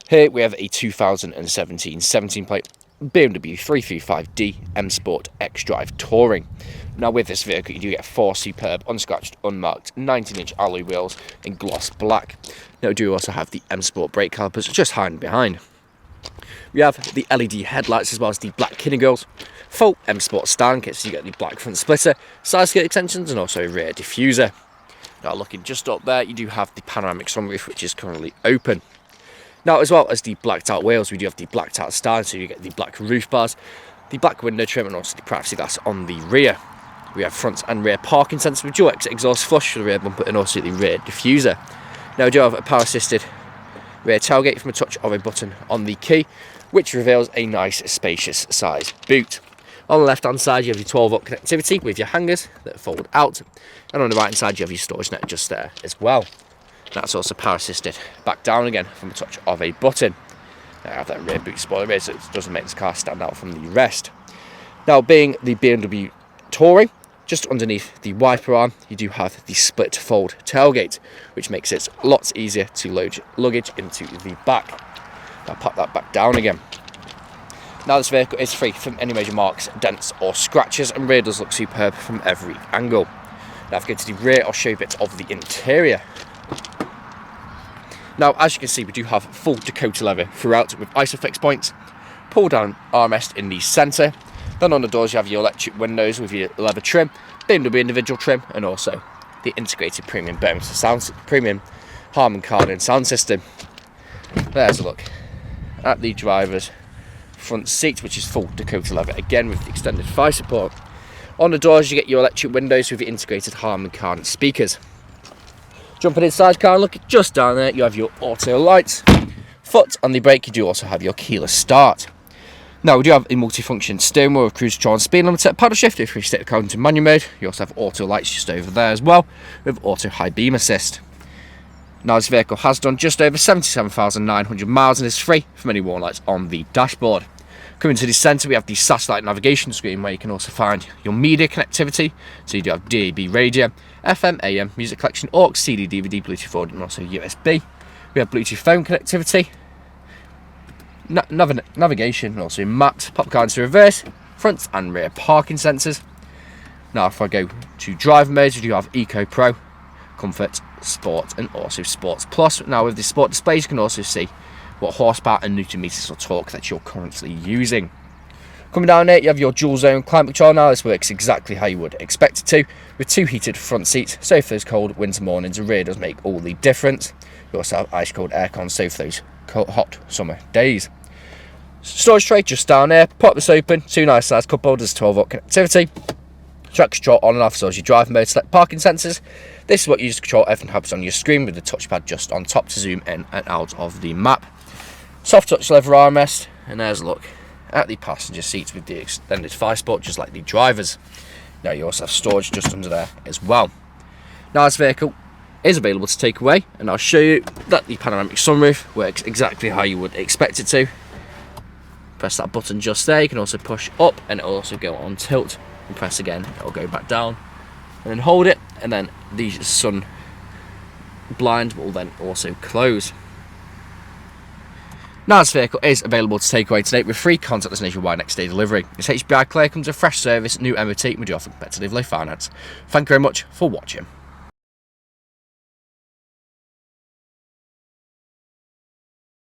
Here we have a 2017 17 plate BMW 335D M Sport XDRIVE Touring. Now with this vehicle you do get 4 superb, unscratched, unmarked 19-inch alloy wheels in gloss black. Now we do also have the M Sport brake calipers just hiding behind. We have the LED headlights as well as the black kidney grills, full M Sport stand kit, so you get the black front splitter, side skirt extensions and also a rear diffuser. Now looking just up there you do have the panoramic sunroof which is currently open. Now, as well as the blacked out wheels, we do have the blacked out stand, so you get the black roof bars, the black window trim, and also the privacy glass on the rear. We have front and rear parking sensors with dual exit exhaust flush for the rear bumper and also the rear diffuser. Now, we do have a power assisted rear tailgate from a touch of a button on the key, which reveals a nice spacious size boot. On the left hand side, you have your 12-volt connectivity with your hangers that fold out, and on the right hand side, you have your storage net just there as well. That's also power assisted back down again from a touch of a button. I have that rear boot spoiler here, so it doesn't make this car stand out from the rest. Now, being the BMW Touring, just underneath the wiper arm you do have the split fold tailgate, which makes it lots easier to load luggage into the back. I'll pop that back down again. Now this vehicle is free from any major marks, dents or scratches, and rear does look superb from every angle. Now if I go to the rear, I'll show you bits of the interior. Now, as you can see, we do have full Dakota leather throughout with ISOFIX points, pull down armrest in the centre. Then on the doors you have your electric windows with your leather trim, BMW individual trim, and also the integrated premium premium Harman Kardon sound system. There's a look at the driver's front seat, which is full Dakota leather again with the extended thigh support. On the doors you get your electric windows with your integrated Harman Kardon speakers. Jumping inside car and looking just down there, you have your auto lights. Foot on the brake, you do also have your keyless start. Now we do have a multifunction steering wheel with cruise control and speed limiter, paddle shift if you stick the car into manual mode. You also have auto lights just over there as well, with auto high beam assist. Now this vehicle has done just over 77,900 miles and is free from any warning lights on the dashboard. Coming to the centre, we have the satellite navigation screen where you can also find your media connectivity. So you do have DAB radio, FM, AM, music collection, aux, CD, DVD, Bluetooth audio, and also USB. We have Bluetooth phone connectivity, navigation, and also maps, pop car into reverse, front and rear parking sensors. Now if I go to driver modes, we do have Eco Pro, Comfort, Sport, and also Sports Plus. Now with the Sport displays, you can also see what horsepower and newton meters or torque that you're currently using. Coming down here, you have your dual zone climate control. Now this works exactly how you would expect it to, with 2 heated front seats, so for those cold winter mornings the rear does make all the difference. You also have ice cold aircon, so for those cold, hot summer days. Storage tray just down there, pop this open, 2 nice sized cup holders, 12-volt connectivity, track control on and off, so as you drive mode, select parking sensors. This is what you use to control everything happens on your screen, with the touchpad just on top to zoom in and out of the map. Soft touch leather armrest, and there's a look at the passenger seats with the extended thigh support just like the drivers. Now you also have storage just under there as well. Now this vehicle is available to take away, and I'll show you that the panoramic sunroof works exactly how you would expect it to. Press that button just there, you can also push up and it'll also go on tilt, and press again, it'll go back down, and then hold it, and then the sun blind will then also close. Now this vehicle is available to take away today with free contactless nationwide next day delivery. It's HBI clear, comes with fresh service, new MOT, and we do offer competitive low finance. Thank you very much for watching.